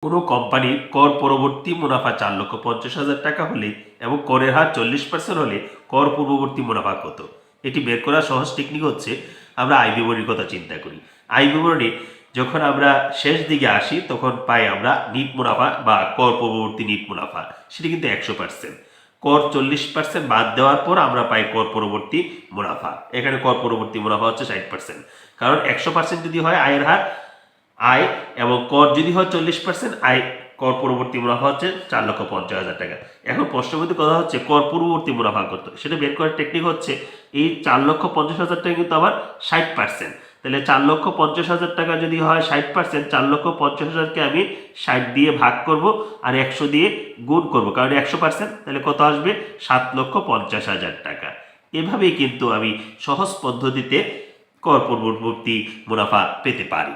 কোনো কোম্পানির কর পরবর্তী মুনাফা 4,50,000 টাকা হলে এবং করের হার 40% হলে কর পূর্ববর্তী মুনাফা কত? এটি বের করার সহজ টেকনিক হচ্ছে আমরা আয় বিবরণীর কথা চিন্তা করি। আয় বিবরণী যখন আমরা শেষ দিকে আসি তখন পাই আমরা নিট মুনাফা বা কর পূর্ববর্তী নিট মুনাফা, সেটি কিন্তু 100%। কর 40% বাদ দেওয়ার পর আমরা পাই কর পরবর্তী মুনাফা। এখানে কর পরবর্তী মুনাফা হচ্ছে 60%, কারণ 100% যদি হয় আয়ের হার আয় এবং কর যদি হয় 40%, আয় কর পরবর্তী মুনাফা হচ্ছে 4,50,000 টাকা। এখন প্রশ্নবোধী কথা হচ্ছে কর পূর্ববর্তী মুনাফা কত, সেটা বের করার টেকনিক হচ্ছে এই 4,50,000 টাকা কিন্তু আবার 60%। তাহলে 4,50,000 টাকা যদি হয় 60%, 4,50,000কে আমি 60 দিয়ে ভাগ করব আর 100 দিয়ে গুণ করব, কারণ 100%। তাহলে কত আসবে? 7,50,000 টাকা। এভাবেই কিন্তু আমি সহজ পদ্ধতিতে কর পূর্ববর্তী মুনাফা পেতে পারি।